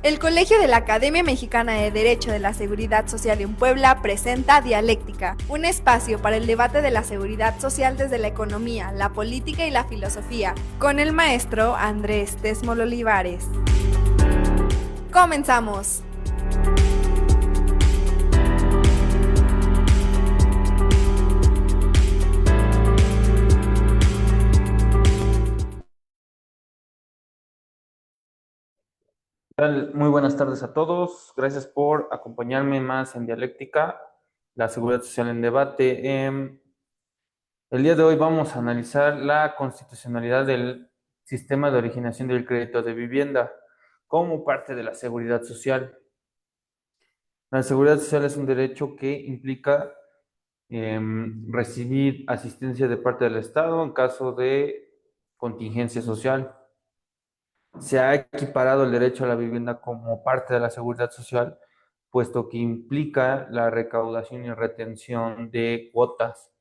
El Colegio de la Academia Mexicana de Derecho de la Seguridad Social en Puebla presenta Dialéctica, un espacio para el debate de la seguridad social desde la economía, la política y la filosofía, con el maestro Andrés Tesmol Olivares. ¡Comenzamos! Muy buenas tardes a todos. Gracias por acompañarme más en Dialéctica, la seguridad social en debate. El día de hoy vamos a analizar la constitucionalidad del sistema de originación del crédito de vivienda como parte de la seguridad social. La seguridad social es un derecho que implica recibir asistencia de parte del Estado en caso de contingencia social. Se ha equiparado el derecho a la vivienda como parte de la seguridad social, puesto que implica la recaudación y retención de cuotas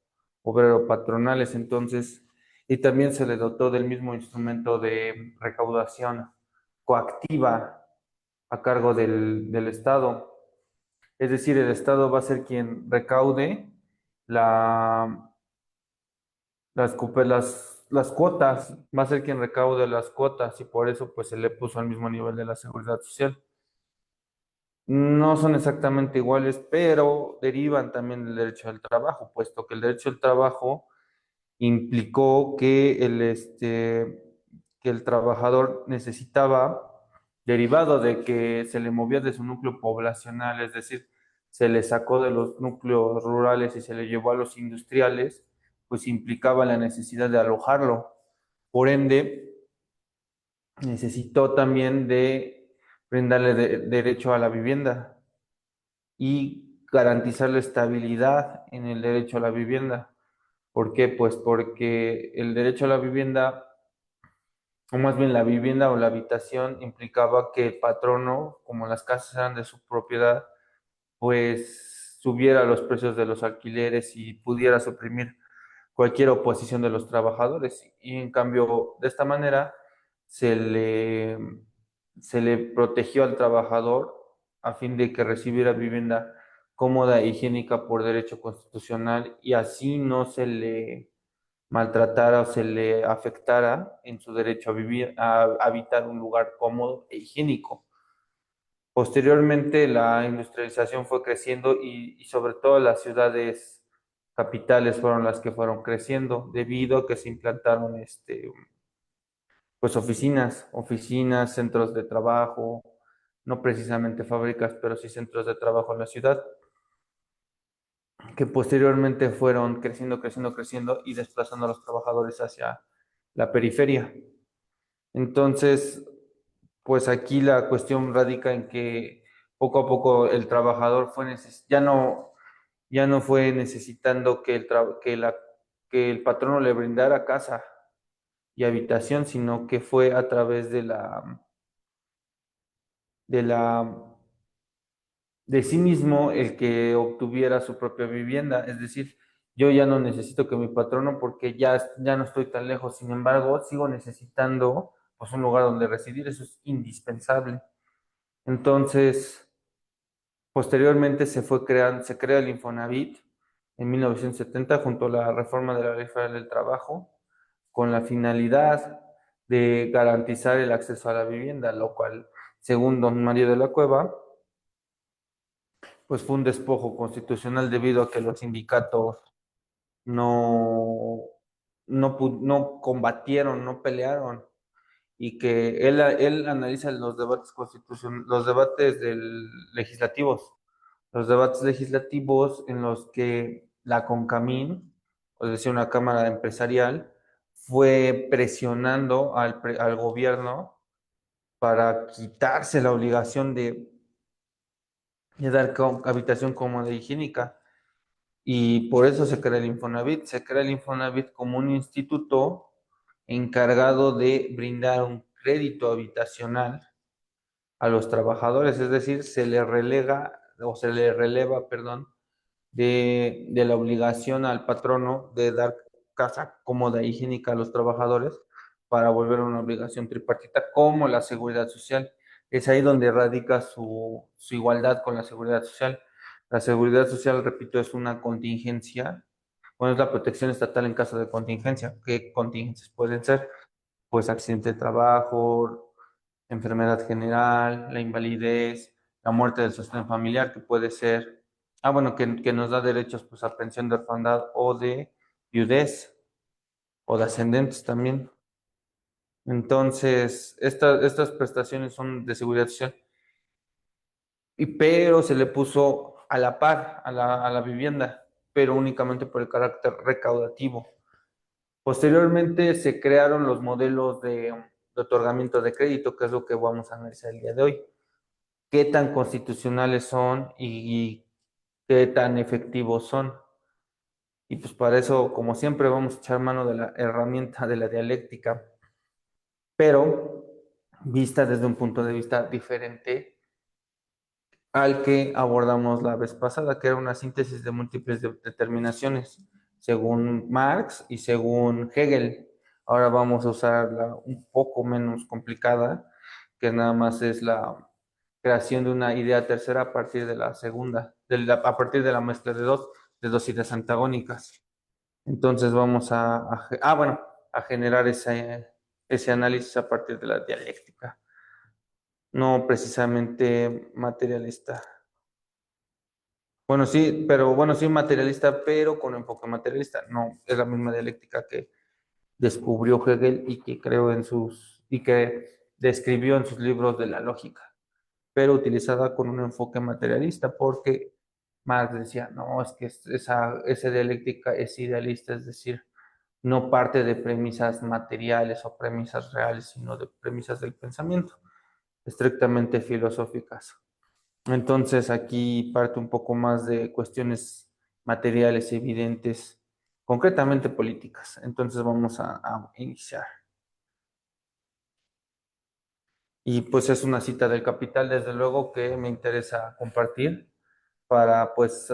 obrero-patronales, entonces, y también se le dotó del mismo instrumento de recaudación coactiva a cargo del Estado. Es decir, el Estado va a ser quien recaude la, las cuotas, va a ser quien recaude las cuotas y por eso pues se le puso al mismo nivel de la seguridad social. No son exactamente iguales, pero derivan también del derecho al trabajo, puesto que el derecho al trabajo implicó que el trabajador necesitaba, derivado de que se le movía de su núcleo poblacional, es decir, se le sacó de los núcleos rurales y se le llevó a los industriales, pues implicaba la necesidad de alojarlo. Por ende, necesitó también de brindarle derecho a la vivienda y garantizar la estabilidad en el derecho a la vivienda. ¿Por qué? Pues porque el derecho a la vivienda, o más bien la vivienda o la habitación, implicaba que el patrono, como las casas eran de su propiedad, pues subiera los precios de los alquileres y pudiera suprimir cualquier oposición de los trabajadores. Y en cambio, de esta manera, se le, se le protegió al trabajador a fin de que recibiera vivienda cómoda e higiénica por derecho constitucional y así no se le maltratara o se le afectara en su derecho a vivir, a habitar un lugar cómodo e higiénico. Posteriormente, la industrialización fue creciendo y sobre todo las ciudades capitales fueron las que fueron creciendo debido a que se implantaron pues oficinas, centros de trabajo, no precisamente fábricas, pero sí centros de trabajo en la ciudad, que posteriormente fueron creciendo y desplazando a los trabajadores hacia la periferia. Entonces, pues aquí la cuestión radica en que poco a poco el trabajador ya no fue necesitando que el patrono le brindara casa y habitación, sino que fue a través de la de sí mismo el que obtuviera su propia vivienda. Es decir, yo ya no necesito que mi patrono porque ya no estoy tan lejos. Sin embargo, sigo necesitando pues un lugar donde residir. Eso es indispensable. Entonces, posteriormente se crea el Infonavit en 1970 junto a la reforma de la Ley Federal del Trabajo con la finalidad de garantizar el acceso a la vivienda, lo cual, según don Mario de la Cueva, pues fue un despojo constitucional debido a que los sindicatos no, no combatieron, no pelearon, y que él analiza los debates legislativos, los debates legislativos en los que la CONCAMIN, o decir, una cámara empresarial, fue presionando al gobierno para quitarse la obligación de dar habitación cómoda e higiénica. Y por eso se crea el Infonavit. Se crea el Infonavit como un instituto encargado de brindar un crédito habitacional a los trabajadores, es decir, se le relega o se le releva, perdón, de la obligación al patrono de dar casa cómoda e higiénica a los trabajadores para volver a una obligación tripartita como la seguridad social. Es ahí donde radica su igualdad con la seguridad social. La seguridad social, repito, es una contingencia. Bueno, es la protección estatal en caso de contingencia. ¿Qué contingencias pueden ser? Pues accidente de trabajo, enfermedad general, la invalidez, la muerte del sostén familiar, que puede ser, bueno, que nos da derechos pues a pensión de orfandad o de viudez o de ascendentes también. Entonces, estas prestaciones son de seguridad social, pero se le puso a la par a la vivienda, pero únicamente por el carácter recaudativo. Posteriormente se crearon los modelos de otorgamiento de crédito, que es lo que vamos a analizar el día de hoy. Qué tan constitucionales son y qué tan efectivos son. Y pues para eso, como siempre, vamos a echar mano de la herramienta de la dialéctica, pero vista desde un punto de vista diferente al que abordamos la vez pasada, que era una síntesis de múltiples determinaciones, según Marx y según Hegel. Ahora vamos a usarla un poco menos complicada, que nada más es la creación de una idea tercera a partir de la segunda, a partir de la mezcla de dos ideas antagónicas. Entonces vamos bueno, a generar ese análisis a partir de la dialéctica, no precisamente materialista. Bueno, sí, pero bueno, sí materialista, pero con enfoque materialista. No, es la misma dialéctica que descubrió Hegel y que creó y que describió en sus libros de la lógica, pero utilizada con un enfoque materialista, porque Marx decía, no, es que esa dialéctica es idealista, es decir, no parte de premisas materiales o premisas reales, sino de premisas del pensamiento, estrictamente filosóficas. Entonces aquí parte un poco más de cuestiones materiales evidentes, concretamente políticas. Entonces vamos a iniciar. Y pues es una cita del Capital, desde luego, que me interesa compartir para pues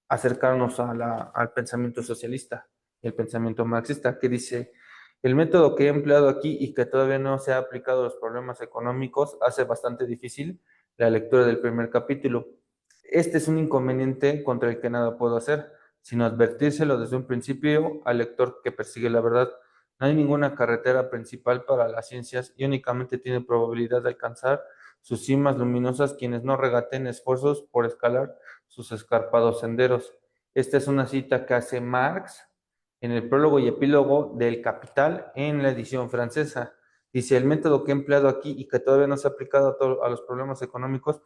acercarnos al pensamiento socialista, el pensamiento marxista, que dice, el método que he empleado aquí y que todavía no se ha aplicado a los problemas económicos hace bastante difícil la lectura del primer capítulo. Este es un inconveniente contra el que nada puedo hacer, sino advertírselo desde un principio al lector que persigue la verdad. No hay ninguna carretera principal para las ciencias y únicamente tiene probabilidad de alcanzar sus cimas luminosas quienes no regateen esfuerzos por escalar sus escarpados senderos. Esta es una cita que hace Marx en el prólogo y epílogo del Capital en la edición francesa. Dice, el método que he empleado aquí y que todavía no se ha aplicado a los problemas económicos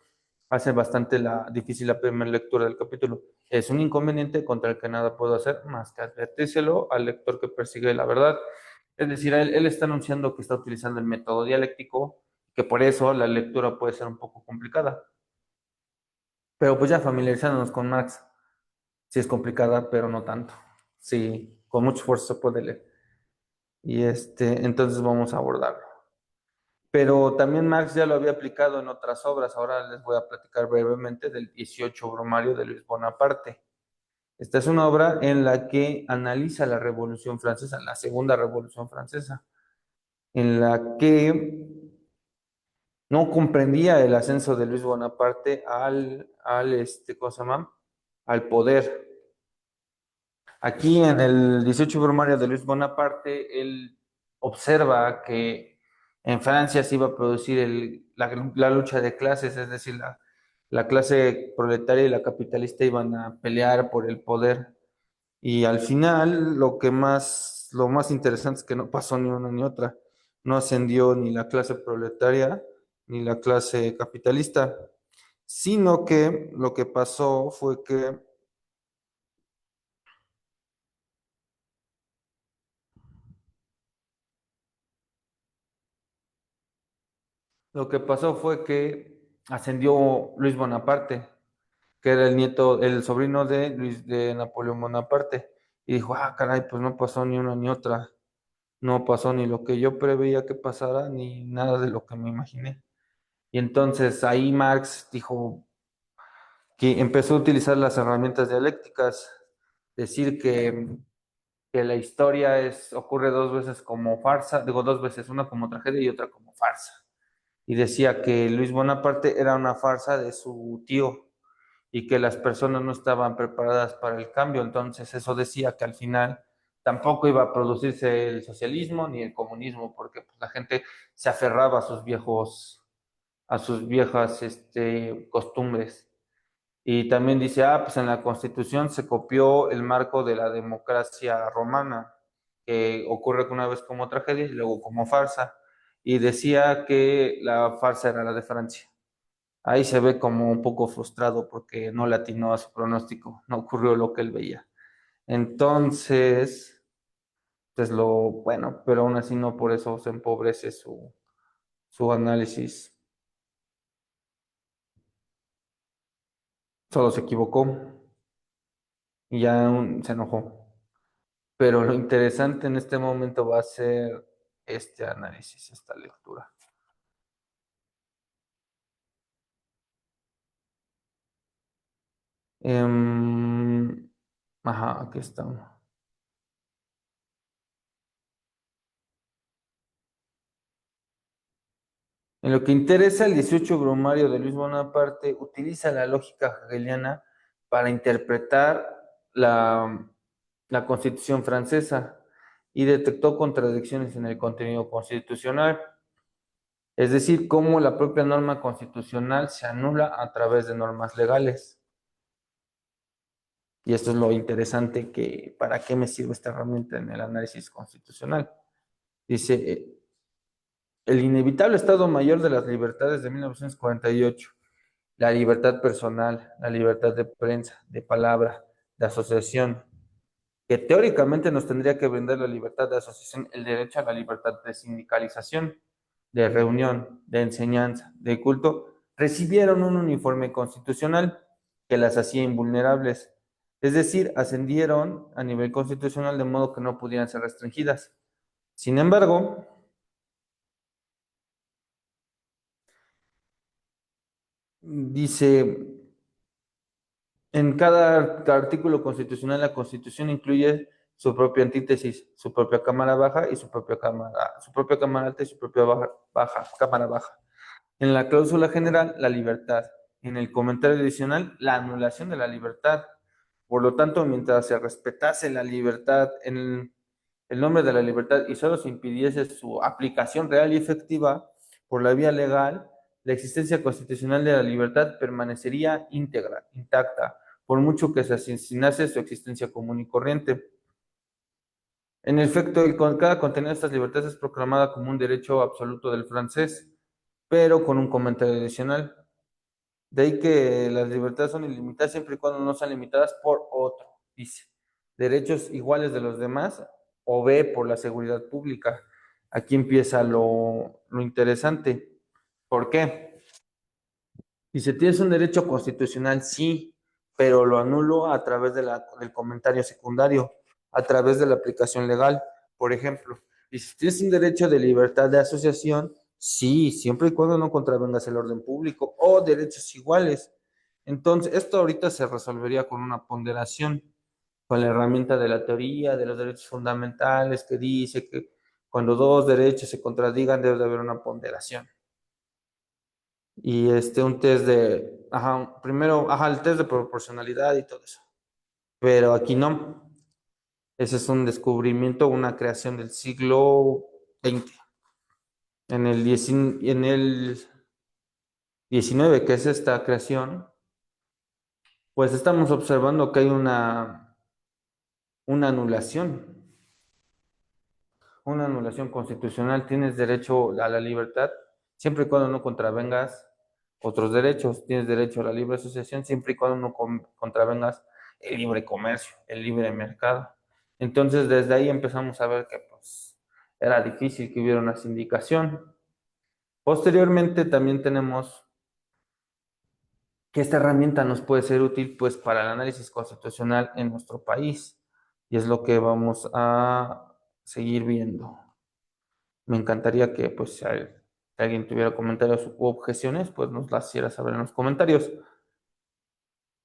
hace bastante difícil la primera lectura del capítulo. Es un inconveniente contra el que nada puedo hacer más que advertírselo al lector que persigue la verdad. Es decir, él está anunciando que está utilizando el método dialéctico, que por eso la lectura puede ser un poco complicada. Pero pues ya familiarizándonos con Marx, sí es complicada, pero no tanto. Sí, con mucho esfuerzo se puede leer. Y entonces vamos a abordarlo. Pero también Marx ya lo había aplicado en otras obras. Ahora les voy a platicar brevemente del 18 Brumario de Luis Bonaparte. Esta es una obra en la que analiza la Revolución Francesa, la Segunda Revolución Francesa, en la que no comprendía el ascenso de Luis Bonaparte ¿cómo se llama? Al poder. Aquí en el 18 Brumario de Luis Bonaparte, él observa que en Francia se iba a producir la lucha de clases, es decir, la clase proletaria y la capitalista iban a pelear por el poder. Y al final, lo más interesante es que no pasó ni una ni otra. No ascendió ni la clase proletaria ni la clase capitalista, sino que lo que pasó fue que ascendió Luis Bonaparte, que era el sobrino de de Napoleón Bonaparte, y dijo, caray, pues no pasó ni una ni otra, no pasó ni lo que yo preveía que pasara, ni nada de lo que me imaginé. Y entonces ahí Marx dijo que empezó a utilizar las herramientas dialécticas, decir que la historia ocurre dos veces como farsa, digo dos veces, una como tragedia y otra como farsa. y decía que Luis Bonaparte era una farsa de su tío y que las personas no estaban preparadas para el cambio. Entonces eso decía que al final tampoco iba a producirse el socialismo ni el comunismo, porque pues, la gente se aferraba a sus viejas costumbres. Y también dice, pues en la Constitución se copió el marco de la democracia romana, que ocurre una vez como tragedia y luego como farsa. Y decía que la farsa era la de Francia. Ahí se ve como un poco frustrado porque no le atinó a su pronóstico, no ocurrió lo que él veía. Entonces, pues lo bueno, pero aún así no por eso se empobrece su análisis. Solo se equivocó y ya se enojó. Pero lo interesante en este momento va a ser este análisis, esta lectura. Em, ajá, aquí estamos. En lo que interesa, el 18 Brumario de Luis Bonaparte utiliza la lógica hegeliana para interpretar la Constitución francesa y detectó contradicciones en el contenido constitucional, es decir, cómo la propia norma constitucional se anula a través de normas legales. Y esto es lo interesante que, ¿para qué me sirve esta herramienta en el análisis constitucional? Dice, el inevitable Estado Mayor de las Libertades de 1948, la libertad personal, la libertad de prensa, de palabra, de asociación, que teóricamente nos tendría que brindar la libertad de asociación, el derecho a la libertad de sindicalización, de reunión, de enseñanza, de culto, recibieron un uniforme constitucional que las hacía invulnerables. Es decir, ascendieron a nivel constitucional de modo que no pudieran ser restringidas. Sin embargo, dice, en cada artículo constitucional, la Constitución incluye su propia antítesis, su propia cámara baja y su propia cámara alta y su propia cámara baja. En la cláusula general, la libertad. En el comentario adicional, la anulación de la libertad. Por lo tanto, mientras se respetase la libertad en el nombre de la libertad y solo se impidiese su aplicación real y efectiva por la vía legal, la existencia constitucional de la libertad permanecería íntegra, intacta, por mucho que se asesinase su existencia común y corriente. En efecto, cada contenido de estas libertades es proclamada como un derecho absoluto del francés, pero con un comentario adicional. De ahí que las libertades son ilimitadas siempre y cuando no sean limitadas por otro, dice. Derechos iguales de los demás o B, por la seguridad pública. Aquí empieza lo interesante. ¿Por qué? Dice, tienes un derecho constitucional, sí, pero lo anulo a través del comentario secundario, a través de la aplicación legal. Por ejemplo, dice, tienes un derecho de libertad de asociación, sí, siempre y cuando no contravengas el orden público o derechos iguales. Entonces, esto ahorita se resolvería con una ponderación, con la herramienta de la teoría de los derechos fundamentales que dice que cuando dos derechos se contradigan debe de haber una ponderación y un test de, ajá, primero, ajá, el test de proporcionalidad y todo eso. Pero aquí no. Ese es un descubrimiento, una creación del siglo XX. En el 19, que es esta creación, pues estamos observando que hay una anulación, una anulación constitucional. Tienes derecho a la libertad siempre y cuando no contravengas otros derechos. Tienes derecho a la libre asociación siempre y cuando no contravengas el libre comercio, el libre mercado. Entonces, desde ahí empezamos a ver que pues, era difícil que hubiera una sindicación. Posteriormente, también tenemos que esta herramienta nos puede ser útil pues, para el análisis constitucional en nuestro país. Y es lo que vamos a seguir viendo. Me encantaría que, pues, si alguien tuviera comentarios u objeciones, pues nos las hiciera saber en los comentarios.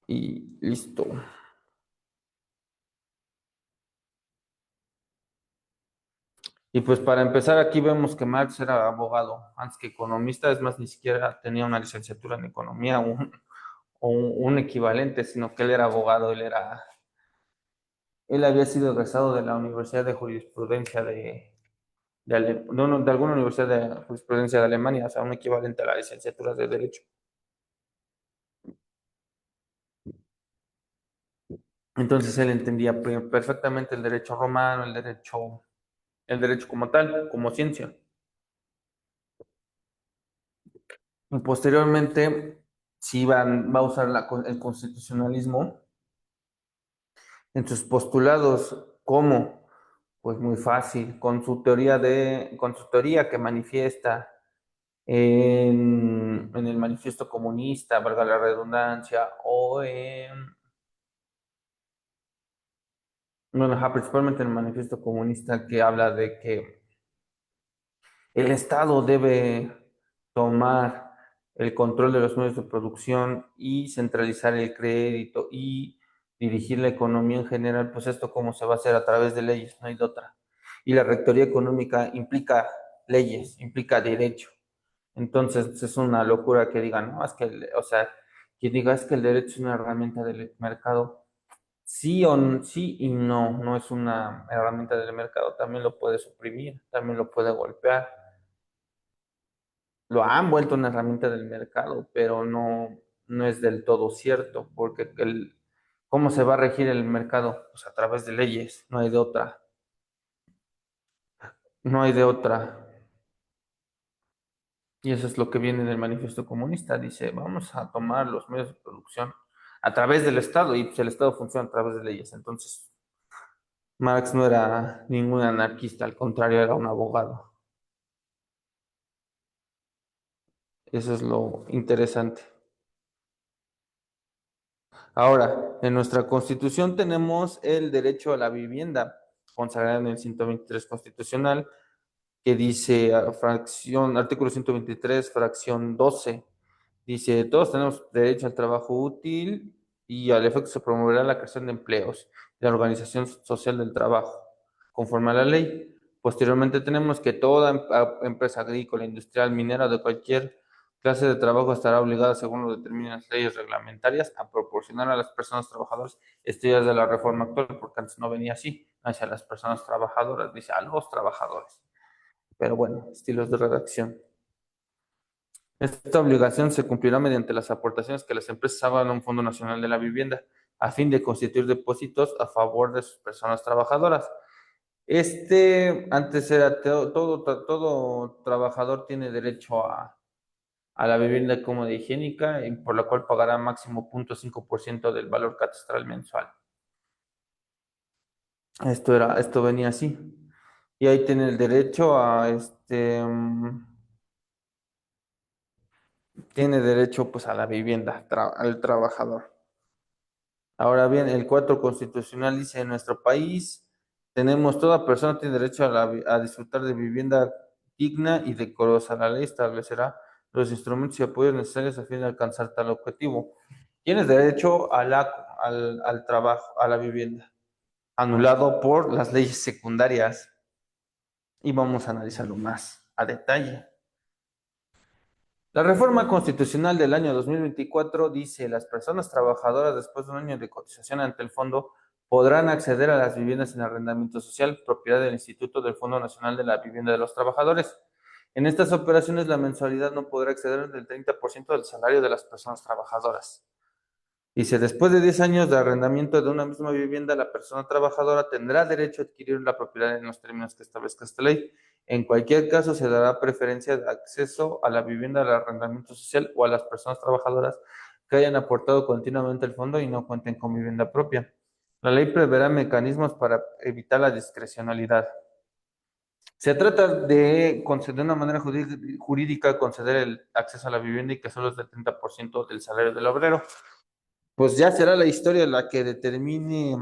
Y listo. Y pues para empezar, aquí vemos que Marx era abogado antes que economista, es más, ni siquiera tenía una licenciatura en economía o un equivalente, sino que él era abogado, él había sido egresado de la Universidad de Jurisprudencia de alguna universidad de jurisprudencia de Alemania, o sea, un equivalente a la licenciatura de Derecho. Entonces él entendía perfectamente el derecho romano, el derecho como tal, como ciencia. Y posteriormente, sí va a usar el constitucionalismo en sus postulados. ¿Cómo? Pues muy fácil, con su teoría que manifiesta en el manifiesto comunista, valga la redundancia, bueno, ajá, principalmente en el manifiesto comunista que habla de que el Estado debe tomar el control de los medios de producción y centralizar el crédito y dirigir la economía en general, pues esto cómo se va a hacer a través de leyes, no hay de otra. Y la rectoría económica implica leyes, implica derecho. Entonces es una locura que digan, no, es que, o sea, que diga es que el derecho es una herramienta del mercado. Sí y no, no es una herramienta del mercado, también lo puede suprimir, también lo puede golpear. Lo han vuelto una herramienta del mercado, pero no es del todo cierto, porque ¿cómo se va a regir el mercado? Pues a través de leyes, no hay de otra, no hay de otra. Y eso es lo que viene del manifiesto comunista. Dice, vamos a tomar los medios de producción a través del Estado y pues el Estado funciona a través de leyes. Entonces, Marx no era ningún anarquista, al contrario, era un abogado. Eso es lo interesante. Ahora, en nuestra Constitución tenemos el derecho a la vivienda, consagrado en el 123 constitucional, que dice, artículo 123, fracción 12, dice, todos tenemos derecho al trabajo útil y al efecto se promoverá la creación de empleos y la organización social del trabajo, conforme a la ley. Posteriormente tenemos que toda empresa agrícola, industrial, minera o de cualquier clase de trabajo estará obligada, según lo determinan las leyes reglamentarias, a proporcionar a las personas trabajadoras, esto ya es de la reforma actual, porque antes no venía así, hacia las personas trabajadoras, dice a los trabajadores. Pero bueno, estilos de redacción. Esta obligación se cumplirá mediante las aportaciones que las empresas hagan a un Fondo Nacional de la Vivienda, a fin de constituir depósitos a favor de sus personas trabajadoras. Antes era todo trabajador tiene derecho a la vivienda cómoda e higiénica, y por la cual pagará máximo 0,5% del valor catastral mensual. Esto venía así. Y ahí tiene el derecho tiene derecho pues a la vivienda, al trabajador. Ahora bien, el 4 constitucional dice, en nuestro país tenemos, toda persona tiene derecho a disfrutar de vivienda digna y decorosa. La ley establecerá los instrumentos y apoyos necesarios a fin de alcanzar tal objetivo. Tienes derecho al trabajo, a la vivienda, anulado por las leyes secundarias. Y vamos a analizarlo más a detalle. La reforma constitucional del año 2024 dice, las personas trabajadoras después de un año de cotización ante el fondo podrán acceder a las viviendas en arrendamiento social, propiedad del Instituto del Fondo Nacional de la Vivienda de los Trabajadores. En estas operaciones la mensualidad no podrá exceder del 30% del salario de las personas trabajadoras. Dice, después de 10 años de arrendamiento de una misma vivienda, la persona trabajadora tendrá derecho a adquirir la propiedad en los términos que establezca esta ley. En cualquier caso, se dará preferencia de acceso a la vivienda del arrendamiento social o a las personas trabajadoras que hayan aportado continuamente al fondo y no cuenten con vivienda propia. La ley preverá mecanismos para evitar la discrecionalidad. Se trata de conceder de una manera jurídica, conceder el acceso a la vivienda y que solo es del 30% del salario del obrero. Pues ya será la historia la que determine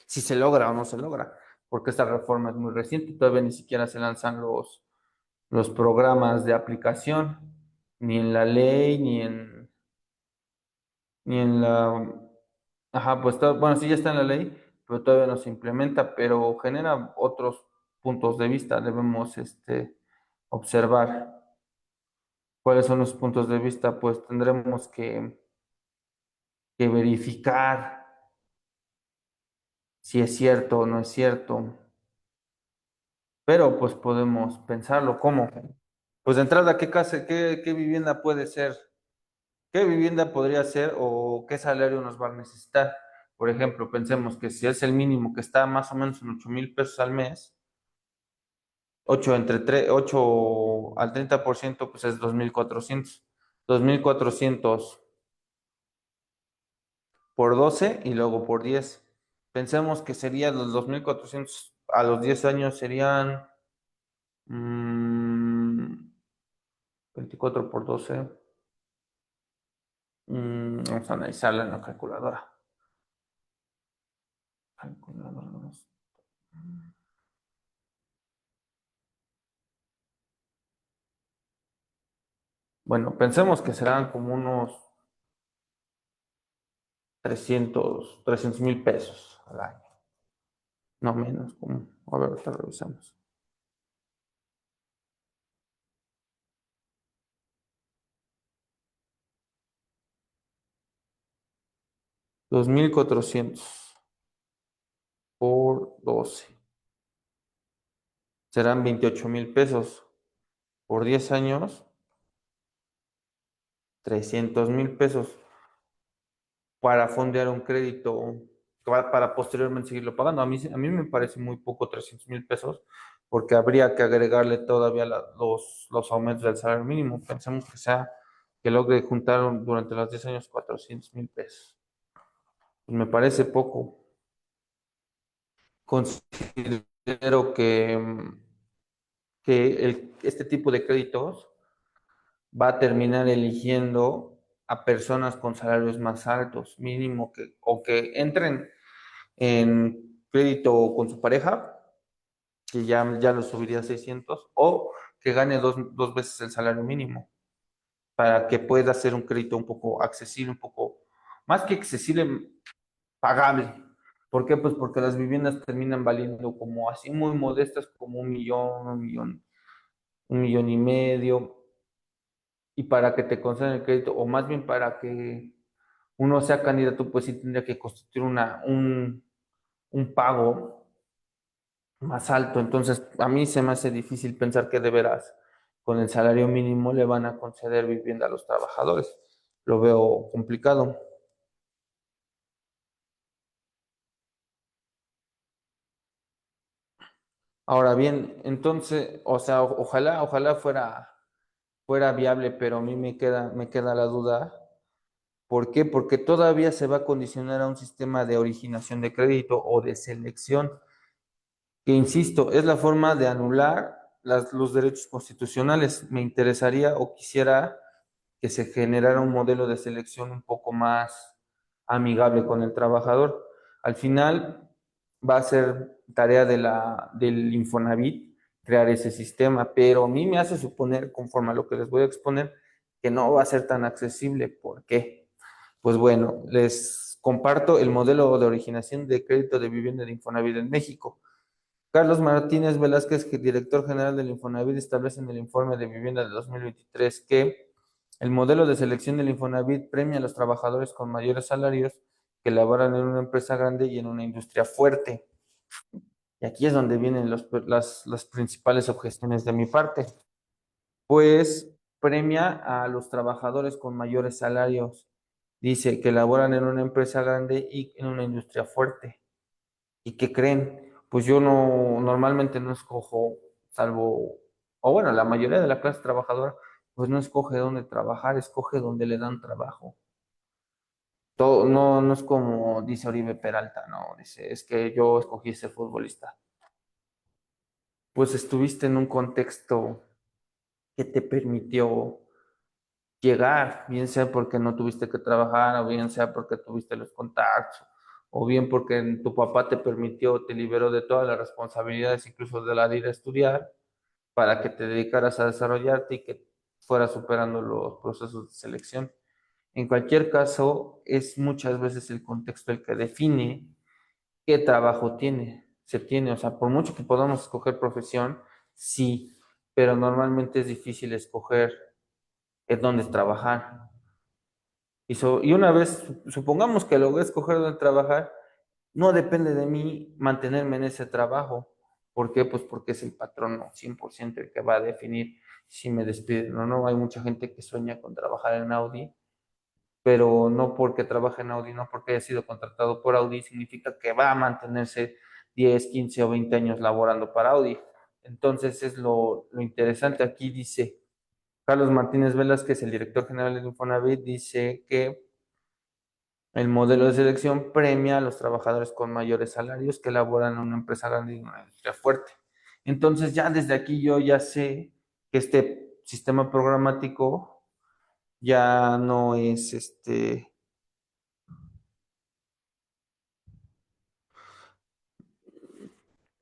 si se logra o no se logra, porque esta reforma es muy reciente, todavía ni siquiera se lanzan los programas de aplicación, ni en la ley, ni en la... Ajá, pues bueno, sí ya está en la ley, pero todavía no se implementa, pero genera otros puntos de vista, debemos observar cuáles son los puntos de vista, pues tendremos que verificar si es cierto o no es cierto, pero pues podemos pensarlo. ¿Cómo? Pues de entrada, ¿qué casa, qué vivienda puede ser? ¿Qué vivienda podría ser o qué salario nos va a necesitar? Por ejemplo, pensemos que si es el mínimo que está más o menos en 8,000 pesos al mes, 8 al 30%, pues es 2,400. 2,400 por 12 y luego por 10. Pensemos que serían los 2,400 a los 10 años serían 24 por 12. Vamos a analizarla en la calculadora. Calculadora. Bueno, pensemos que serán como unos 300,000 pesos al año. No menos, como, a ver, ahorita revisamos. 2,400 por 12. Serán 28,000 pesos. Por 10 años, 300,000 pesos para fondear un crédito para posteriormente seguirlo pagando. A mí me parece muy poco 300,000 pesos porque habría que agregarle todavía los aumentos del salario mínimo. Pensemos que logre juntar durante los 10 años 400,000 pesos. Pues me parece poco. Considero que este tipo de créditos va a terminar eligiendo a personas con salarios más altos, mínimo o que entren en crédito con su pareja, que ya lo subiría a 600, o que gane dos veces el salario mínimo, para que pueda hacer un crédito un poco accesible, un poco más que accesible, pagable. ¿Por qué? Pues porque las viviendas terminan valiendo como así muy modestas, como 1,000,000, 1,000,000, 1,500,000, y para que te concedan el crédito, o más bien para que uno sea candidato, pues sí tendría que constituir un pago más alto. Entonces, a mí se me hace difícil pensar que de veras con el salario mínimo le van a conceder vivienda a los trabajadores. Lo veo complicado. Ahora bien, entonces, o sea, ojalá fuera viable, pero a mí me queda la duda. ¿Por qué? Porque todavía se va a condicionar a un sistema de originación de crédito o de selección, que insisto, es la forma de anular los derechos constitucionales. Me interesaría o quisiera que se generara un modelo de selección un poco más amigable con el trabajador. Al final va a ser tarea del Infonavit crear ese sistema, pero a mí me hace suponer, conforme a lo que les voy a exponer, que no va a ser tan accesible. ¿Por qué? Pues bueno, les comparto el modelo de originación de crédito de vivienda de Infonavit en México. Carlos Martínez Velázquez, director general del Infonavit, establece en el informe de vivienda de 2023 que el modelo de selección del Infonavit premia a los trabajadores con mayores salarios que laboran en una empresa grande y en una industria fuerte. Y aquí es donde vienen las principales objeciones de mi parte. Pues premia a los trabajadores con mayores salarios. Dice que laboran en una empresa grande y en una industria fuerte. ¿Y qué creen? Pues yo normalmente no escojo, salvo, o bueno, la mayoría de la clase trabajadora, pues no escoge dónde trabajar, escoge dónde le dan trabajo. Todo, no, no es como dice Oribe Peralta, no, dice, es que yo escogí ser futbolista. Pues estuviste en un contexto que te permitió llegar, bien sea porque no tuviste que trabajar, o bien sea porque tuviste los contactos, o bien porque tu papá te permitió, te liberó de todas las responsabilidades, incluso de la de ir a estudiar, para que te dedicaras a desarrollarte y que fueras superando los procesos de selección. En cualquier caso, es muchas veces el contexto el que define qué trabajo tiene. se tiene, o sea, por mucho que podamos escoger profesión, sí, pero normalmente es difícil escoger en dónde trabajar. Y una vez, supongamos que logré escoger dónde trabajar, no depende de mí mantenerme en ese trabajo. ¿Por qué? Pues porque es el patrono 100% el que va a definir si me despiden o no. Hay mucha gente que sueña con trabajar en Audi, pero no porque trabaje en Audi, no porque haya sido contratado por Audi, significa que va a mantenerse 10, 15 o 20 años laborando para Audi. Entonces es lo interesante. Aquí dice Carlos Martínez Velázquez, el director general del Infonavit, dice que el modelo de selección premia a los trabajadores con mayores salarios que laboran en una empresa grande y en una industria fuerte. Entonces ya desde aquí yo ya sé que este sistema programático ya no es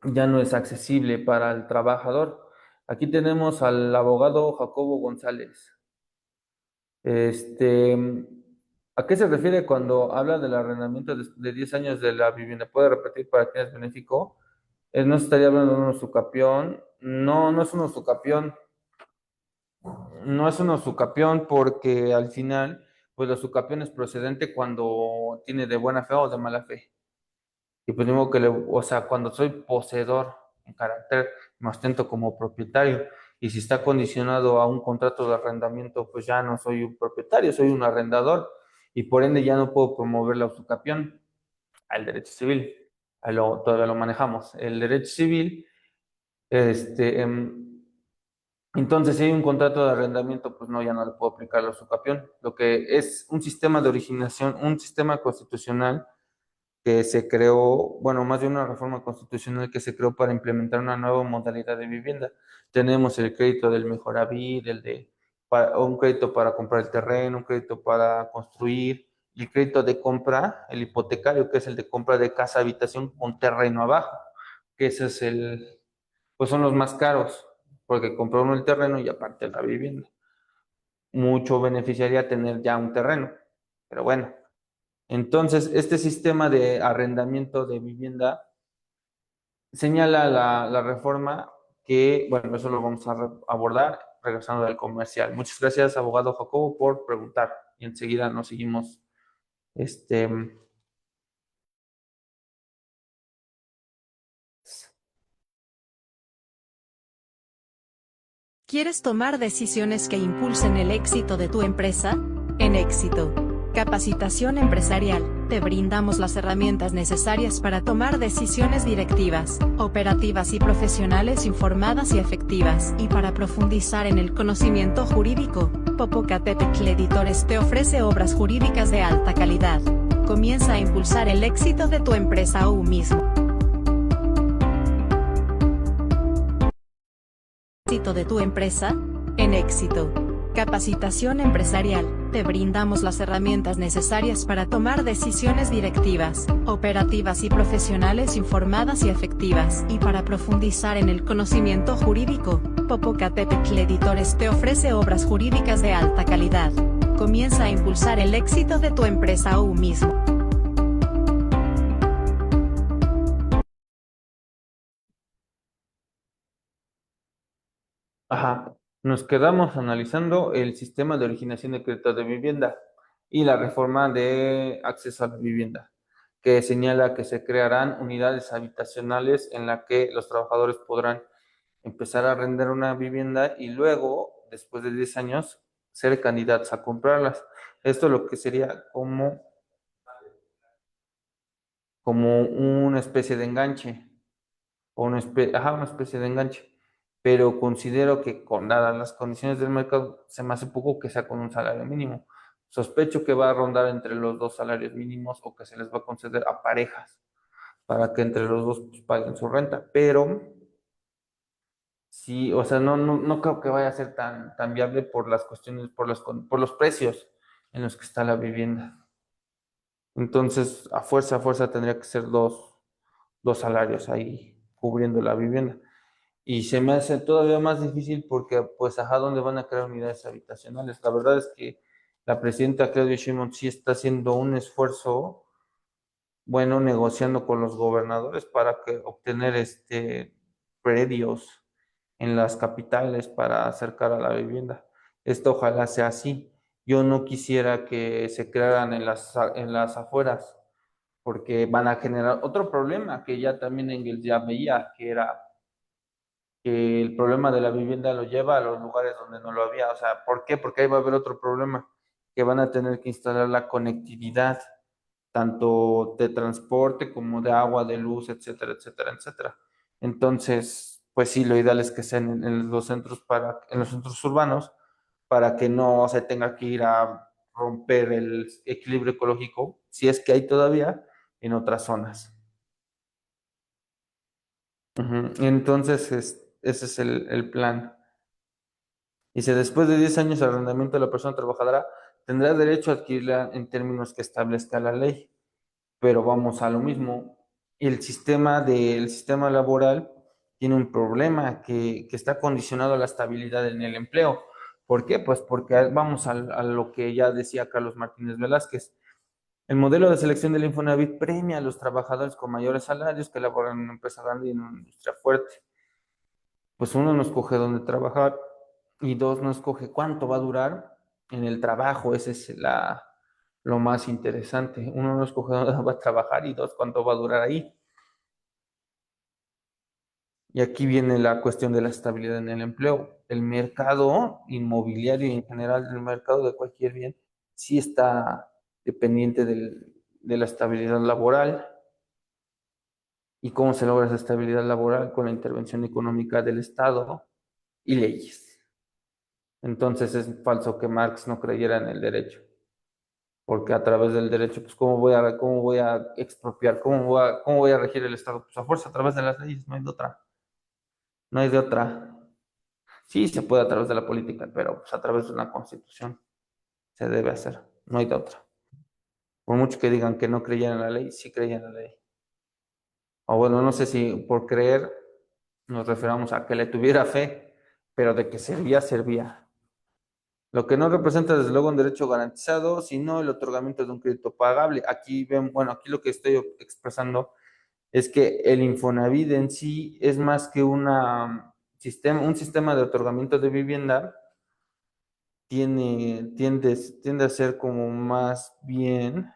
ya no es accesible para el trabajador. Aquí tenemos al abogado Jacobo González. Este, ¿A qué se refiere cuando habla del arrendamiento de 10 años de la vivienda? ¿Puede repetir para quién es benéfico? No estaría hablando de un usucapión. No, no es un usucapión. No es un usucapión porque al final, pues el usucapión es procedente cuando tiene de buena fe o de mala fe. Y pues digo que, o sea, cuando soy poseedor en carácter, me ostento como propietario. Y si está condicionado a un contrato de arrendamiento, pues ya no soy un propietario, soy un arrendador. Y por ende ya no puedo promover la usucapión al derecho civil. Todavía lo manejamos. El derecho civil, este, entonces, si hay un contrato de arrendamiento, pues no, ya no le puedo aplicar la usucapión. Lo que es un sistema de originación, un sistema constitucional que se creó, bueno, más de una reforma constitucional que se creó para implementar una nueva modalidad de vivienda. Tenemos el crédito del Mejoravit, un crédito para comprar el terreno, un crédito para construir, y el crédito de compra, el hipotecario, que es el de compra de casa, habitación con terreno abajo, que ese es pues son los más caros, porque compró uno el terreno y aparte la vivienda. Mucho beneficiaría tener ya un terreno, pero bueno. Entonces, este sistema de arrendamiento de vivienda señala la reforma que, bueno, eso lo vamos a abordar regresando del comercial. Muchas gracias, abogado Jacobo, por preguntar. Y enseguida nos seguimos. Este, ¿Quieres tomar decisiones que impulsen el éxito de tu empresa? En Éxito. Capacitación empresarial. Te brindamos las herramientas necesarias para tomar decisiones directivas, operativas y profesionales informadas y efectivas. Y para profundizar en el conocimiento jurídico, Popocatépetl Editores te ofrece obras jurídicas de alta calidad. Comienza a impulsar el éxito de tu empresa hoy mismo. Éxito de tu empresa? En Éxito. Capacitación empresarial. Te brindamos las herramientas necesarias para tomar decisiones directivas, operativas y profesionales informadas y efectivas. Y para profundizar en el conocimiento jurídico, Popocatépetl Editores te ofrece obras jurídicas de alta calidad. Comienza a impulsar el éxito de tu empresa hoy mismo. ajá, nos quedamos analizando el sistema de originación de crédito de vivienda y la reforma de acceso a la vivienda, que señala que se crearán unidades habitacionales en la que los trabajadores podrán empezar a arrendar una vivienda y luego, después de 10 años, ser candidatos a comprarlas. Esto lo que sería como una especie de enganche, o una especie de enganche. Pero considero que dadas las condiciones del mercado, se me hace poco que sea con un salario mínimo. Sospecho que va a rondar entre los dos salarios mínimos o que se les va a conceder a parejas para que entre los dos pues, paguen su renta. Pero sí, o sea, no creo que vaya a ser tan viable por las cuestiones, por los precios en los que está la vivienda. Entonces, a fuerza tendría que ser dos salarios ahí cubriendo la vivienda. Y se me hace todavía más difícil porque, pues, ajá, ¿dónde van a crear unidades habitacionales? La verdad es que la presidenta Claudia Sheinbaum sí está haciendo un esfuerzo bueno, negociando con los gobernadores para que obtener predios en las capitales para acercar a la vivienda. Esto ojalá sea así. Yo no quisiera que se crearan en las afueras, porque van a generar otro problema que ya también Engels ya veía, que era que el problema de la vivienda lo lleva a los lugares donde no lo había. O sea, ¿por qué? Porque ahí va a haber otro problema, que van a tener que instalar la conectividad, tanto de transporte como de agua, de luz, etcétera, etcétera, etcétera. Entonces, pues sí, lo ideal es que sean en los centros en los centros urbanos, para que no se tenga que ir a romper el equilibrio ecológico, si es que hay todavía, en otras zonas. Ujú. Entonces, ese es el plan. Dice, después de 10 años de arrendamiento, la persona trabajadora tendrá derecho a adquirirla en términos que establezca la ley. Pero vamos a lo mismo. El sistema laboral tiene un problema que está condicionado a la estabilidad en el empleo. ¿Por qué? Pues porque vamos a lo que ya decía Carlos Martínez Velázquez. El modelo de selección del Infonavit premia a los trabajadores con mayores salarios que laboran en una empresa grande y en una industria fuerte. Pues uno no escoge dónde trabajar y dos no escoge cuánto va a durar en el trabajo. Ese es lo más interesante. Uno no escoge dónde va a trabajar y dos cuánto va a durar ahí. Y aquí viene la cuestión de la estabilidad en el empleo. El mercado inmobiliario y en general el mercado de cualquier bien sí está dependiente de la estabilidad laboral. ¿Y cómo se logra esa estabilidad laboral? Con la intervención económica del Estado y leyes. Entonces es falso que Marx no creyera en el derecho, porque a través del derecho, pues cómo voy a expropiar, cómo voy a regir el Estado? Pues a fuerza a través de las leyes, no hay de otra, no hay de otra. Sí se puede a través de la política, pero pues a través de una constitución se debe hacer, no hay de otra. Por mucho que digan que no creían en la ley, sí creían en la ley. O bueno, no sé si por creer nos referamos a que le tuviera fe, pero de que servía, servía. Lo que no representa desde luego un derecho garantizado, sino el otorgamiento de un crédito pagable. Aquí ven, bueno, aquí lo que estoy expresando es que el Infonavit en sí es más que un sistema de otorgamiento de vivienda, tiende a ser como más bien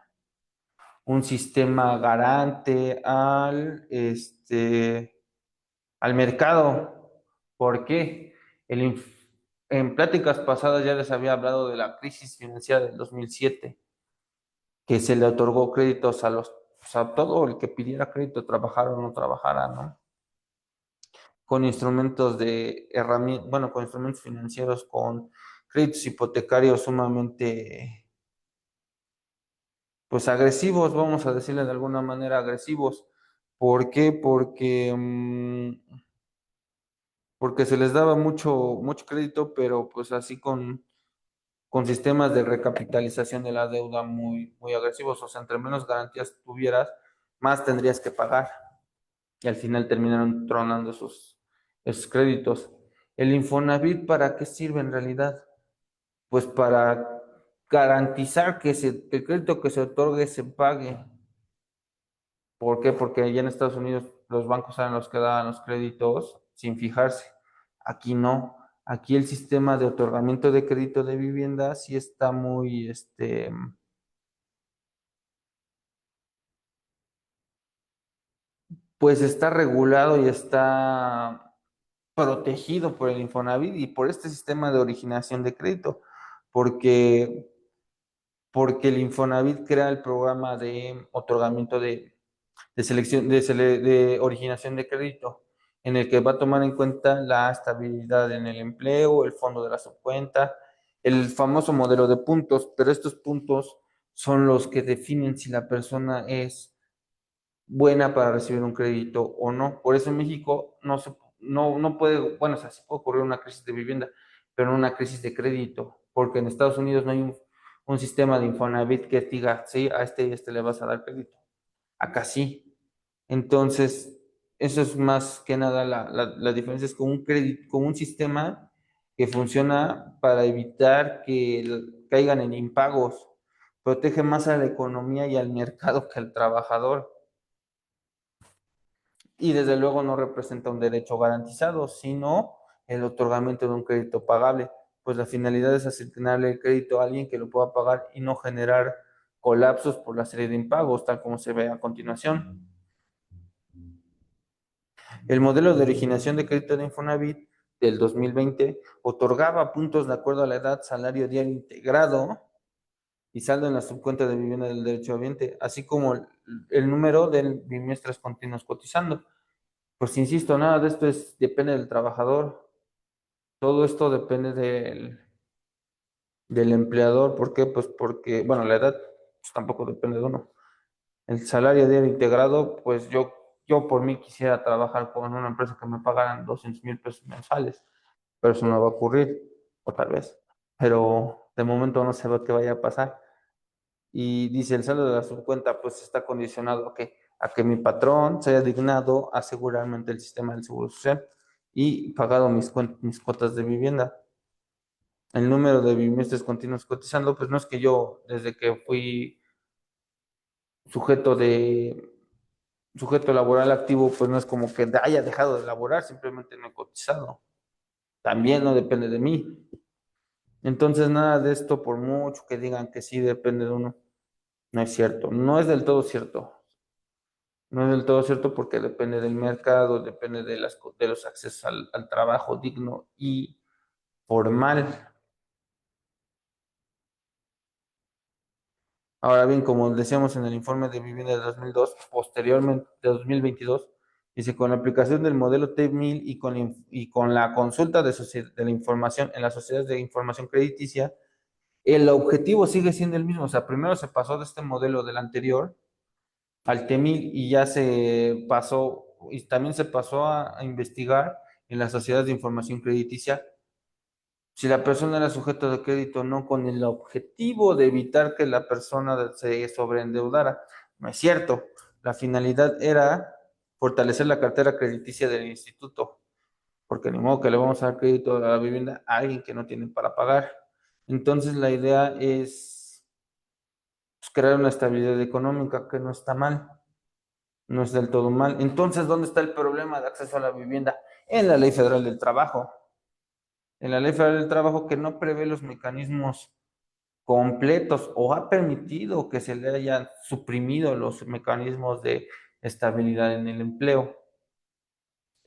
un sistema garante al mercado. ¿Por qué? En pláticas pasadas ya les había hablado de la crisis financiera del 2007, que se le otorgó créditos pues, a todo el que pidiera crédito, trabajara o no trabajara, ¿no? Con instrumentos con instrumentos financieros, con créditos hipotecarios sumamente, pues agresivos, vamos a decirle de alguna manera agresivos. ¿Por qué? Porque se les daba mucho crédito, pero pues así con sistemas de recapitalización de la deuda muy agresivos. O sea, entre menos garantías tuvieras, más tendrías que pagar. Y al final terminaron tronando esos créditos. ¿El Infonavit para qué sirve en realidad? Pues para garantizar que el crédito que se otorgue se pague. ¿Por qué? Porque allá en Estados Unidos los bancos eran los que daban los créditos sin fijarse. Aquí no. Aquí el sistema de otorgamiento de crédito de vivienda sí está pues está regulado y está protegido por el Infonavit y por este sistema de originación de crédito, porque, porque el Infonavit crea el programa de otorgamiento de selección, de originación de crédito, en el que va a tomar en cuenta la estabilidad en el empleo, el fondo de la subcuenta, el famoso modelo de puntos, pero estos puntos son los que definen si la persona es buena para recibir un crédito o no. Por eso en México no puede, bueno, o sea, sí puede ocurrir una crisis de vivienda, pero no una crisis de crédito, porque en Estados Unidos no hay un sistema de Infonavit que diga, sí, a este y este le vas a dar crédito. Acá sí. Entonces, eso es más que nada la diferencia, es con un crédito, con un sistema que funciona para evitar que caigan en impagos, protege más a la economía y al mercado que al trabajador. Y desde luego no representa un derecho garantizado, sino el otorgamiento de un crédito pagable, pues la finalidad es asignarle el crédito a alguien que lo pueda pagar y no generar colapsos por la serie de impagos, tal como se ve a continuación. El modelo de originación de crédito de Infonavit del 2020 otorgaba puntos de acuerdo a la edad, salario diario integrado y saldo en la subcuenta de vivienda del derecho habiente, así como el número de bimestres continuos cotizando. Pues insisto, nada de esto depende del trabajador, todo esto depende del empleador. ¿Por qué? Pues porque, bueno, la edad pues, tampoco depende de uno. El salario diario integrado, pues yo por mí quisiera trabajar con una empresa que me pagaran 200,000 pesos mensuales, pero eso no va a ocurrir, o tal vez, pero de momento no se ve qué vaya a pasar. Y dice, el saldo de la subcuenta pues está condicionado a que mi patrón se haya dignado a asegurarme ante el sistema del Seguro Social y pagado mis cuotas de vivienda. El número de bimestres continuos cotizando, pues no es que yo, desde que fui sujeto de sujeto laboral activo, pues no es como que haya dejado de laborar, simplemente no he cotizado. También no depende de mí. Entonces, nada de esto, por mucho que digan que sí depende de uno, no es cierto. No es del todo cierto. No es del todo cierto porque depende del mercado, depende de los accesos al trabajo digno y formal. Ahora bien, como decíamos en el informe de vivienda de 2002, posteriormente de 2022, dice, con la aplicación del modelo T1000 y con la consulta de la información en las sociedades de información crediticia, el objetivo sigue siendo el mismo. O sea, primero se pasó de este modelo del anterior al T1000 y ya se pasó, y también se pasó a investigar en las sociedades de información crediticia si la persona era sujeto de crédito, no con el objetivo de evitar que la persona se sobreendeudara. No es cierto. La finalidad era fortalecer la cartera crediticia del instituto, porque ni modo que le vamos a dar crédito a la vivienda a alguien que no tiene para pagar. Entonces la idea es pues, crear una estabilidad económica que no está mal, no es del todo mal. Entonces, ¿dónde está el problema de acceso a la vivienda? En la Ley Federal del Trabajo. En la Ley Federal del Trabajo que no prevé los mecanismos completos o ha permitido que se le hayan suprimido los mecanismos de estabilidad en el empleo.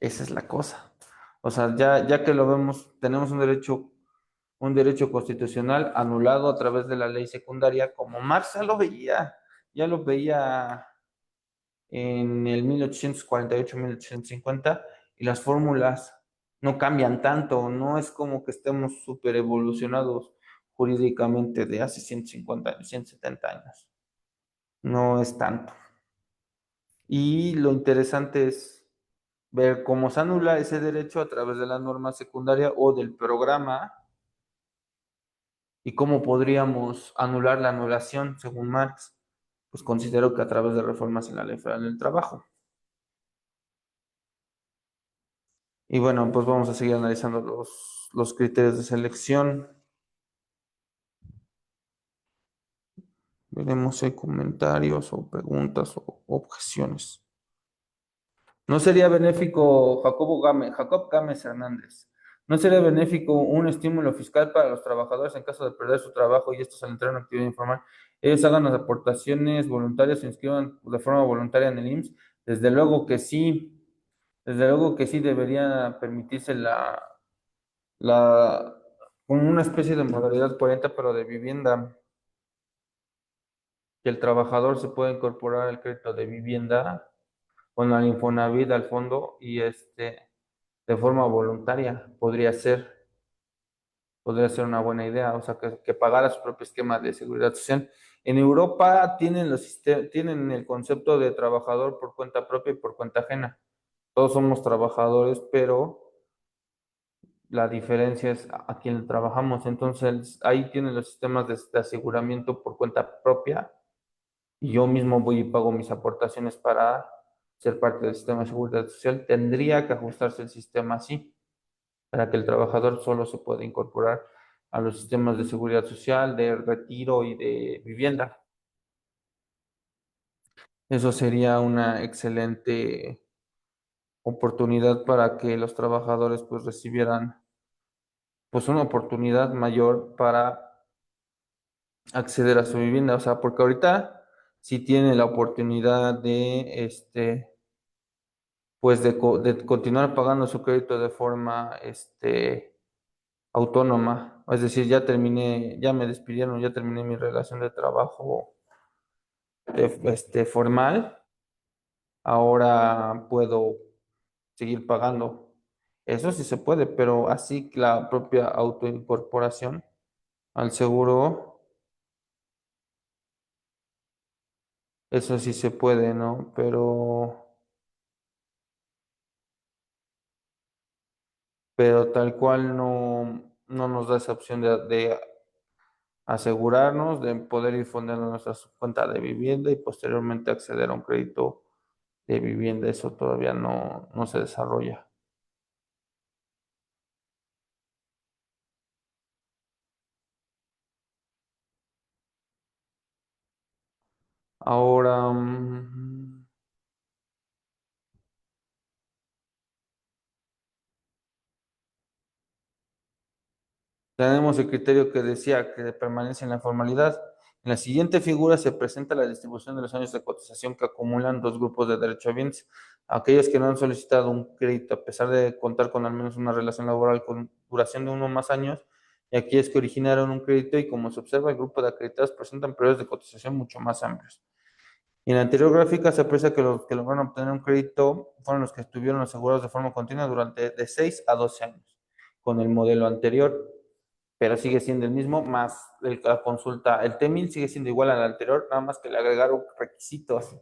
Esa es la cosa. O sea, ya que lo vemos, tenemos un derecho constitucional anulado a través de la ley secundaria, como Marx ya lo veía en el 1848-1850, y las fórmulas no cambian tanto, no es como que estemos súper evolucionados jurídicamente de hace 150 años, 170 años, no es tanto. Y lo interesante es ver cómo se anula ese derecho a través de la norma secundaria o del programa y cómo podríamos anular la anulación según Marx. Pues considero que a través de reformas en la Ley Federal del Trabajo. Y bueno, pues vamos a seguir analizando los criterios de selección. Veremos si hay comentarios o preguntas o objeciones. ¿No sería benéfico, Jacob Gámez Hernández, no sería benéfico un estímulo fiscal para los trabajadores en caso de perder su trabajo y estos al entrar en una actividad informal? Ellos hagan las aportaciones voluntarias, se inscriban de forma voluntaria en el IMSS. Desde luego que sí, desde luego que sí debería permitirse la, como una especie de modalidad 40, pero de vivienda, que el trabajador se pueda incorporar al crédito de vivienda, bueno, al Infonavit, al fondo, y de forma voluntaria, podría ser una buena idea, o sea, que pagara su propio esquema de seguridad social. En Europa tienen el concepto de trabajador por cuenta propia y por cuenta ajena. Todos somos trabajadores, pero la diferencia es a quién trabajamos. Entonces, ahí tienen los sistemas de aseguramiento por cuenta propia y yo mismo voy y pago mis aportaciones para ser parte del sistema de seguridad social. Tendría que ajustarse el sistema así, para que el trabajador solo se pueda incorporar a los sistemas de seguridad social, de retiro y de vivienda. Eso sería una excelente oportunidad para que los trabajadores pues recibieran pues una oportunidad mayor para acceder a su vivienda, o sea, porque ahorita sí tiene la oportunidad de pues de continuar pagando su crédito de forma autónoma, es decir, ya terminé, ya me despidieron, ya terminé mi relación de trabajo formal, ahora puedo seguir pagando. Eso sí se puede, pero así la propia autoincorporación al seguro, eso sí se puede, ¿no? Pero tal cual no nos da esa opción de asegurarnos, de poder ir fondeando nuestra cuenta de vivienda y posteriormente acceder a un crédito de vivienda. Eso todavía no se desarrolla. Ahora, tenemos el criterio que decía que permanece en la formalidad. En la siguiente figura se presenta la distribución de los años de cotización que acumulan dos grupos de derechohabientes. Aquellos que no han solicitado un crédito a pesar de contar con al menos una relación laboral con duración de uno o más años, y aquellos que originaron un crédito y como se observa, el grupo de acreditados presentan periodos de cotización mucho más amplios. Y en la anterior gráfica se aprecia que los que lograron obtener un crédito fueron los que estuvieron asegurados de forma continua durante de 6 a 12 años, con el modelo anterior, pero sigue siendo el mismo, más la consulta, el T1000 sigue siendo igual al anterior, nada más que le agregaron requisitos,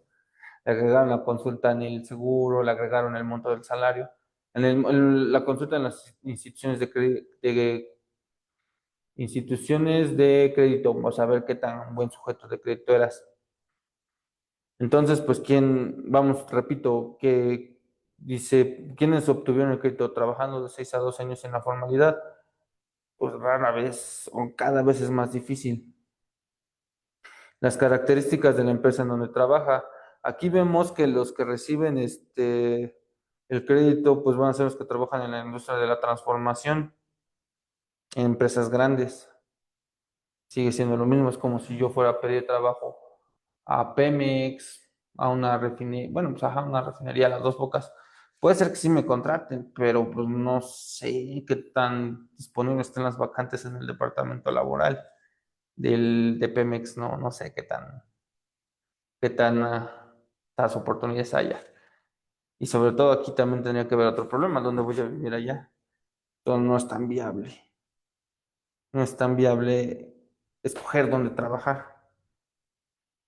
le agregaron la consulta en el seguro, le agregaron el monto del salario, la consulta en las instituciones instituciones de crédito, vamos a ver qué tan buen sujeto de crédito eras. Entonces, pues, vamos, repito, que dice, ¿quiénes obtuvieron el crédito trabajando de 6 a 12 años en la formalidad? Pues rara vez o cada vez es más difícil. Las características de la empresa en donde trabaja. Aquí vemos que los que reciben el crédito, pues van a ser los que trabajan en la industria de la transformación, en empresas grandes. Sigue siendo lo mismo, es como si yo fuera a pedir trabajo a Pemex, a una refinería, bueno, pues a una refinería a Las Dos Bocas. Puede ser que sí me contraten, pero pues no sé qué tan disponibles estén las vacantes en el departamento laboral de Pemex, no sé qué tantas oportunidades haya. Y sobre todo aquí también tendría que haber otro problema, ¿dónde voy a vivir allá? Entonces no es tan viable, no es tan viable escoger dónde trabajar.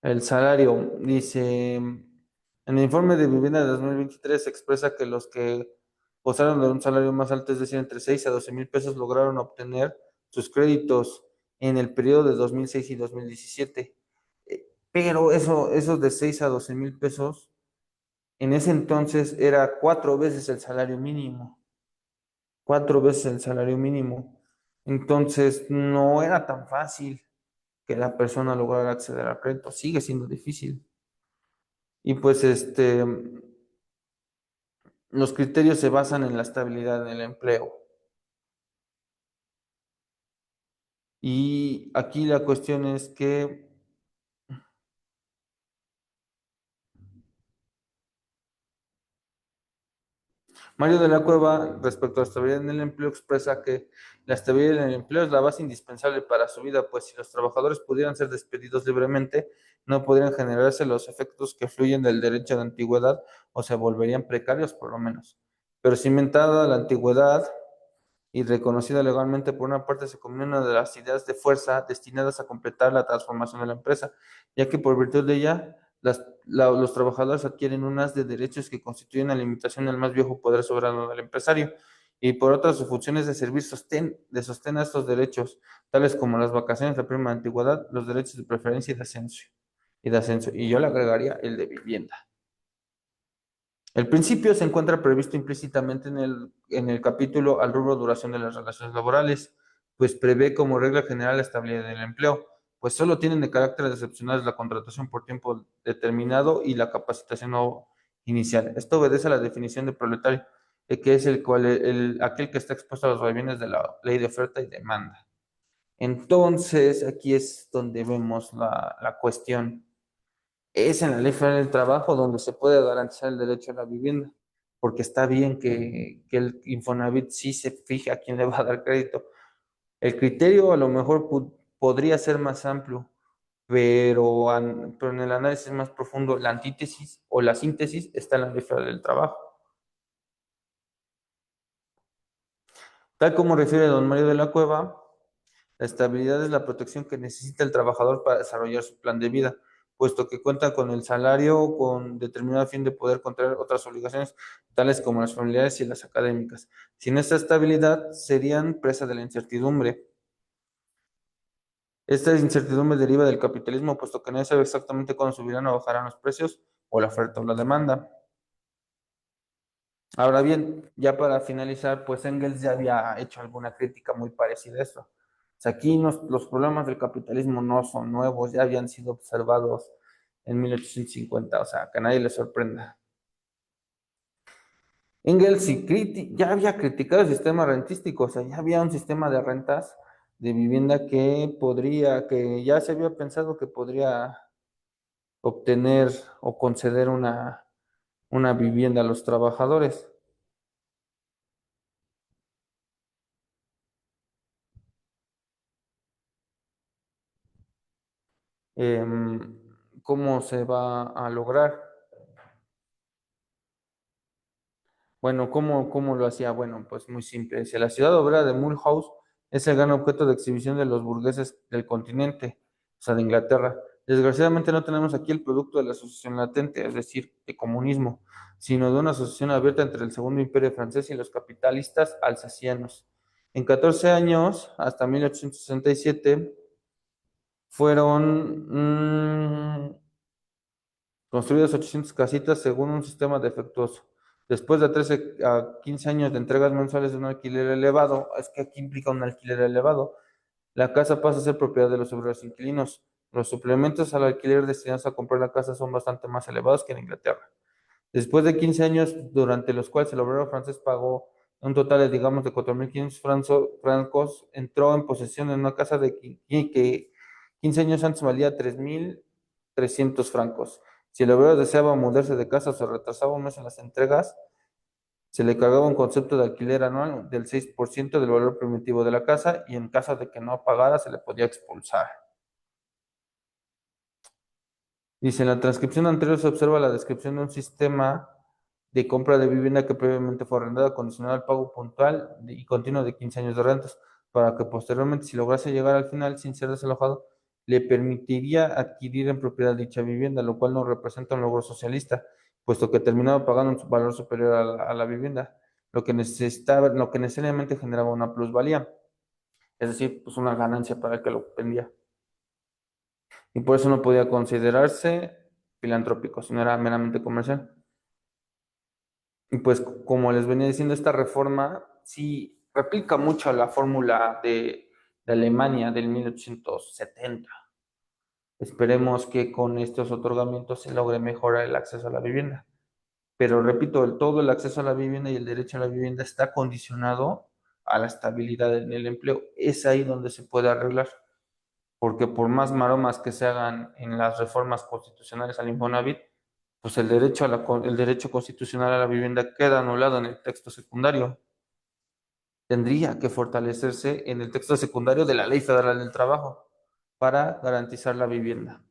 El salario, dice, en el informe de vivienda de 2023 se expresa que los que gozaron de un salario más alto, es decir, entre 6 a 12 mil pesos, lograron obtener sus créditos en el periodo de 2006 y 2017. Pero eso de 6 a 12 mil pesos, en ese entonces era 4 veces el salario mínimo, 4 veces el salario mínimo. Entonces no era tan fácil que la persona lograra acceder al crédito, sigue siendo difícil. Y pues los criterios se basan en la estabilidad del empleo. Y aquí la cuestión es que Mario de la Cueva, respecto a la estabilidad en el empleo, expresa que la estabilidad en el empleo es la base indispensable para su vida, pues si los trabajadores pudieran ser despedidos libremente, no podrían generarse los efectos que fluyen del derecho de antigüedad o se volverían precarios por lo menos. Pero cimentada la antigüedad y reconocida legalmente por una parte, se convierte en una de las ideas de fuerza destinadas a completar la transformación de la empresa, ya que por virtud de ella, los trabajadores adquieren unas de derechos que constituyen la limitación del más viejo poder soberano del empresario, y por otras sus funciones de servir sostén a estos derechos, tales como las vacaciones, la prima de antigüedad, los derechos de preferencia y de ascenso, y yo le agregaría el de vivienda. El principio se encuentra previsto implícitamente en el capítulo al rubro duración de las relaciones laborales, pues prevé como regla general la estabilidad del empleo, pues solo tienen de carácter excepcionales la contratación por tiempo determinado y la capacitación no inicial. Esto obedece a la definición de proletario, que es aquel que está expuesto a los vaivenes de la ley de oferta y demanda. Entonces, aquí es donde vemos la cuestión. Es en la Ley Federal del Trabajo donde se puede garantizar el derecho a la vivienda, porque está bien que el Infonavit sí se fije a quién le va a dar crédito. El criterio a lo mejor podría ser más amplio, pero en el análisis más profundo, la antítesis o la síntesis está en la Ley Federal del Trabajo. Tal como refiere don Mario de la Cueva, la estabilidad es la protección que necesita el trabajador para desarrollar su plan de vida, puesto que cuenta con el salario con determinado fin de poder contraer otras obligaciones, tales como las familiares y las académicas. Sin esta estabilidad, serían presa de la incertidumbre. Esta incertidumbre deriva del capitalismo, puesto que nadie sabe exactamente cuándo subirán o bajarán los precios o la oferta o la demanda. Ahora bien, ya para finalizar, pues Engels ya había hecho alguna crítica muy parecida a esto. O sea, aquí los problemas del capitalismo no son nuevos, ya habían sido observados en 1850, o sea, que a nadie le sorprenda. Engels ya había criticado el sistema rentístico, o sea, ya había un sistema de rentas de vivienda que ya se había pensado que podría obtener o conceder una vivienda a los trabajadores. Em, ¿Cómo se va a lograr? Bueno, ¿cómo lo hacía? Bueno, pues muy simple. Si la ciudad obrera de Mulhouse es el gran objeto de exhibición de los burgueses del continente, o sea, de Inglaterra. Desgraciadamente no tenemos aquí el producto de la asociación latente, es decir, de comunismo, sino de una asociación abierta entre el Segundo Imperio francés y los capitalistas alsacianos. En 14 años, hasta 1867, fueron construidas 800 casitas según un sistema defectuoso. Después de 13 a 15 años de entregas mensuales de un alquiler elevado, es que aquí implica un alquiler elevado, la casa pasa a ser propiedad de los obreros inquilinos. Los suplementos al alquiler destinados a comprar la casa son bastante más elevados que en Inglaterra. Después de 15 años, durante los cuales el obrero francés pagó un total de, digamos, de 4.500 francos, entró en posesión de una casa que 15 años antes valía 3.300 francos. Si el obrero deseaba mudarse de casa o se retrasaba un mes en las entregas, se le cargaba un concepto de alquiler anual del 6% del valor primitivo de la casa y en caso de que no pagara se le podía expulsar. Dice, en la transcripción anterior se observa la descripción de un sistema de compra de vivienda que previamente fue arrendada, condicionado al pago puntual y continuo de 15 años de rentas, para que posteriormente, si lograse llegar al final sin ser desalojado, le permitiría adquirir en propiedad dicha vivienda, lo cual no representa un logro socialista, puesto que terminaba pagando un valor superior a la vivienda, lo que necesariamente generaba una plusvalía, es decir, pues una ganancia para el que lo vendía. Y por eso no podía considerarse filantrópico, sino era meramente comercial. Y pues como les venía diciendo, esta reforma sí replica mucho a la fórmula de Alemania del 1870. Esperemos que con estos otorgamientos se logre mejorar el acceso a la vivienda. Pero repito, todo el acceso a la vivienda y el derecho a la vivienda está condicionado a la estabilidad en el empleo. Es ahí donde se puede arreglar, porque por más maromas que se hagan en las reformas constitucionales al Infonavit, pues el derecho constitucional a la vivienda queda anulado en el texto secundario. Tendría que fortalecerse en el texto secundario de la Ley Federal del Trabajo para garantizar la vivienda,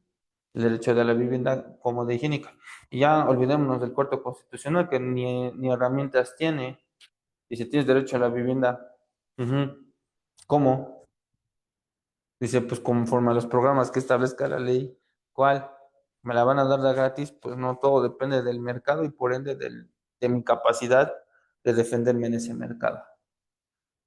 el derecho de la vivienda como de higiénica. Y ya olvidémonos del cuarto constitucional que ni herramientas tiene. Y si tienes derecho a la vivienda, ¿cómo? Dice, pues conforme a los programas que establezca la ley, ¿cuál? ¿Me la van a dar de gratis? Pues no, todo depende del mercado y por ende de mi capacidad de defenderme en ese mercado.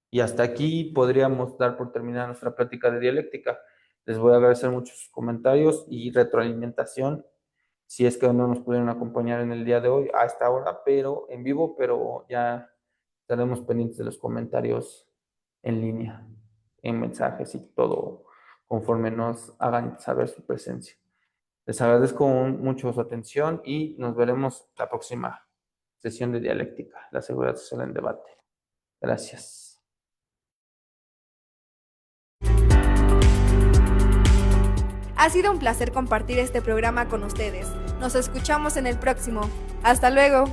Y hasta aquí podríamos dar por terminada nuestra plática de dialéctica. Les voy a agradecer mucho sus comentarios y retroalimentación, si es que no nos pudieron acompañar en el día de hoy a esta hora, pero en vivo, pero ya estaremos pendientes de los comentarios en línea. en mensajes y todo conforme nos hagan saber su presencia. Les agradezco mucho su atención y nos veremos la próxima sesión de dialéctica, la seguridad social en debate. Gracias. Ha sido un placer compartir este programa con ustedes. Nos escuchamos en el próximo. Hasta luego.